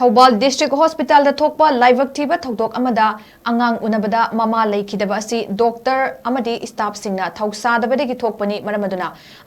THOUBAL District Hospital da THOKPA LAIBAK THIBA THOUDOK AMADA ANGANG UNABADA MAMA LEIKHIDABA asi Doctor AMADI staff SINGNA THOUSADABA degi THOKPANI MARAM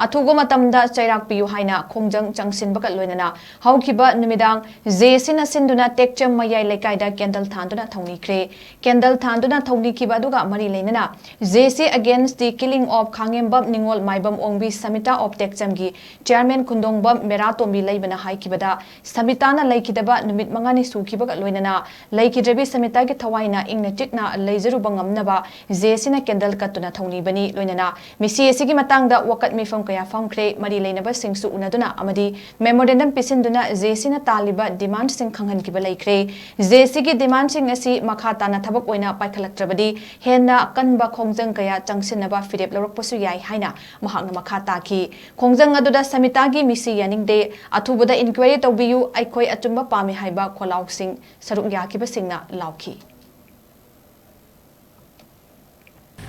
ATHUBA MATAMDA CHEIRAK PIYU HAINA KHONGJANG CHANGSINBAGA LOINANA HOUKHIBA Numidang Jac Sinduna TEKCHAM MAYAI LEIKAI da Candle Thanduna Thounikhre Candle Thanduna Thounikhre aduga mari leinana JC against the killing of Khangembam Ningol Maibam Ongbi Samita of TEKCHAM gi Chairman Khundongbam Meratombi Leibana Haikibada Samitana Leikhidaba Numit Mangani Houkhiba Loinana Leikhidrabi Samita gi Thawaina ingna tikna leizaruba ngamnaba Jesina Candle Katuna Thounibani Loinana Misi asigi matangda wakat mifam kaya famkhre mari leinaba singsu unaduna amadi memorandum pisinduna Jesina taliba demand sing khanghan kiba laikhre JC gi demand sing asi makhata na thabak oina paikhalaktrabadi henna kanba khongjang kaya changsinaba firep lorokpasu yai haina mahakna makhata ki khongjang aduda Samita gi misi yaningde athubada inquiry tawbiyu aikhoi achumba pami haiba kholauk sing saruk yakiba singna lauki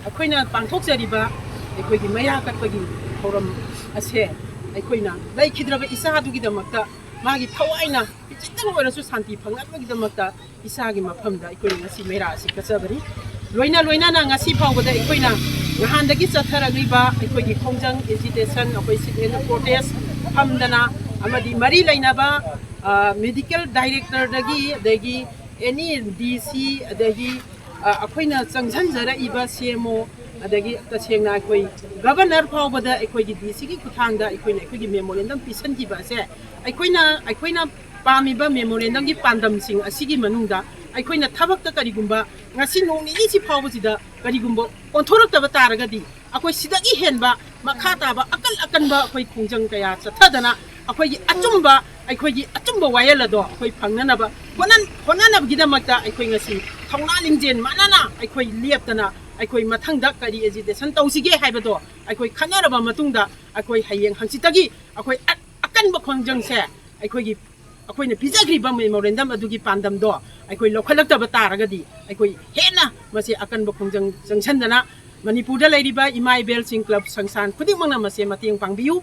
ꯑꯩꯈꯣꯏꯅ ꯄꯥꯡꯊꯣꯛꯆꯔꯤꯕ ꯑꯩꯈꯣꯏꯒꯤ ꯃꯌꯥ ꯀꯠꯄꯒꯤ ꯊꯧꯔꯝ ꯑꯁꯦ ꯑꯩꯈꯣꯏꯅ ꯂꯩꯈꯤꯗ꯭ꯔꯕ ꯏꯁꯥꯗꯨꯒꯤꯗꯃꯛꯇ ꯃꯥꯒꯤ ꯊꯋꯥꯏꯅ ꯈꯤꯇꯪ ꯑꯣꯏꯔꯁꯨ ꯁꯥꯟꯇꯤ ꯐꯪꯅꯕꯒꯤꯗꯃꯛꯇ ꯏꯁꯥꯒꯤ ꯃꯐꯝꯗ ꯑꯩꯈꯣꯏꯅ ꯉꯁꯤ ꯃꯩꯔꯥ ꯑꯁꯤ ꯀꯠꯆꯕꯅꯤ ꯂꯣꯏꯅꯅ ꯉꯁꯤ ꯐꯥꯎꯕꯗ ꯑꯩꯈꯣꯏꯅ ꯅꯍꯥꯟꯗꯒꯤ ꯆꯠꯊꯔꯛꯂꯤꯕ ꯑꯩꯈꯣꯏꯒꯤ ꯈꯣꯡꯖꯪ ꯑꯦꯖꯤꯇꯦꯁꯟ ꯑꯩꯈꯣꯏ ꯁꯤꯠ ꯄ꯭ꯔꯣꯇꯦꯁ ꯐꯝꯗꯅ ꯑꯃꯗꯤ ꯃꯔꯤ ꯂꯩꯅꯕ ꯃꯦꯗꯤꯀꯦꯜ ꯗꯥꯏꯔꯦꯛꯇꯔꯗꯒꯤ ꯑꯗꯒꯤ ꯑꯦꯅꯤ ꯗꯤꯁꯤ ꯑꯗꯒꯤ ꯑꯩꯈꯣꯏꯅ ꯆꯪꯁꯤꯟꯖꯔꯛꯏꯕ CMO ꯑꯗꯒꯤ ꯇꯁꯦꯡꯅ ꯑꯩꯈꯣꯏ ꯒꯕꯔꯅꯔ ꯐꯥꯎꯕꯗ ꯑꯩꯈꯣꯏꯒꯤ DCꯒꯤ ꯈꯨꯠꯊꯥꯡꯗ ꯑꯩꯈꯣꯏꯒꯤ ꯃꯦꯃꯣꯔꯦꯟꯗꯝ ꯄꯤꯁꯟꯈꯤꯕ ꯑꯁꯦ ꯑꯩꯈꯣꯏꯅ ꯄꯥꯝꯃꯤꯕ ꯃꯦꯃꯣꯔꯦꯟꯗꯝꯒꯤ ꯄꯥꯟꯗꯝꯁꯤꯡ ꯑꯁꯤꯒꯤ ꯃꯅꯨꯡꯗ ꯑꯩꯈꯣꯏꯅ ꯊꯕꯛꯇ ꯀꯔꯤꯒꯨꯝꯕ ꯉꯁꯤ ꯅꯣꯡ ꯅꯤꯅꯤꯁꯤ ꯐꯥꯎꯕꯁꯤꯗ ꯀꯔꯤꯒꯨꯝꯕ ꯑꯣꯟꯊꯣꯔꯛꯇꯕ ꯇꯥꯔꯒꯗꯤ ꯑꯩꯈꯣꯏ ꯁꯤꯗꯒꯤ ꯍꯦꯟꯕ ꯃꯈꯥ ꯇꯥꯕ ꯑꯀꯟꯕ ꯑꯩꯈꯣꯏ ꯈꯣꯡꯖꯪ ꯀꯌా ꯆꯠꯊꯗꯅ ꯑꯩꯈꯣꯏꯒꯤ ꯑꯆꯨꯝꯕ ꯋꯥꯌꯦꯜ ꯑꯗꯣ ꯑꯩꯈꯣꯏ ꯐꯪꯅꯅꯕ ꯍꯣꯠꯅꯅꯕꯒꯤꯗꯃꯛꯇ ꯑꯩꯈꯣꯏ ꯉꯁꯤ ꯊꯧꯅꯥ ꯂꯤꯡꯖꯦꯜ ꯃꯥꯟꯅꯅ ꯑꯩꯈꯣꯏ ꯂꯦꯞꯇꯅ ꯑꯩꯈꯣꯏ ꯃꯊꯪꯗ ꯀꯔꯤ ꯑꯦꯖꯤꯇꯦꯁꯟ ꯇꯧꯁꯤꯒꯦ ꯍꯥꯏꯕꯗꯣ ꯑꯩꯈꯣꯏ ꯈꯟꯅꯔꯕ ꯃꯇꯨꯡꯗ ꯑꯩꯈꯣꯏ ꯍꯌꯦꯡ ꯍꯪꯆꯤꯠꯇꯒꯤ ꯑꯩꯈꯣꯏ ꯑꯀꯟꯕ ꯈꯣꯡꯖꯪꯁꯦ ꯑꯩꯈꯣꯏꯅ ꯄꯤꯖꯈ꯭ꯔꯤꯕ ꯃꯦꯃꯣꯔꯦꯟꯗꯝ ꯑꯗꯨꯒꯤ ꯄꯥꯟꯗꯝꯗꯣ ꯑꯩꯈꯣꯏ ꯂꯧꯈꯠꯂꯛꯇꯕ ꯇꯥꯔꯒꯗꯤ ꯑꯩꯈꯣꯏ ꯍꯦꯟꯅ ꯃꯁꯤ ꯑꯀꯟꯕ ꯈꯣꯡꯖꯪ ꯆꯪꯁꯟꯗꯅ ꯃꯅꯤꯄꯨꯔꯗ ꯂꯩꯔꯤꯕ ꯏꯃꯥ ꯏꯕꯦꯜꯁꯤꯡ ꯀ꯭ꯂꯕ ꯁꯪꯁꯊꯥꯟ ꯈꯨꯗꯤꯡꯃꯛꯅ ꯃꯁꯤ ꯃꯇꯦꯡ ꯄꯥꯡꯕꯤꯌꯨ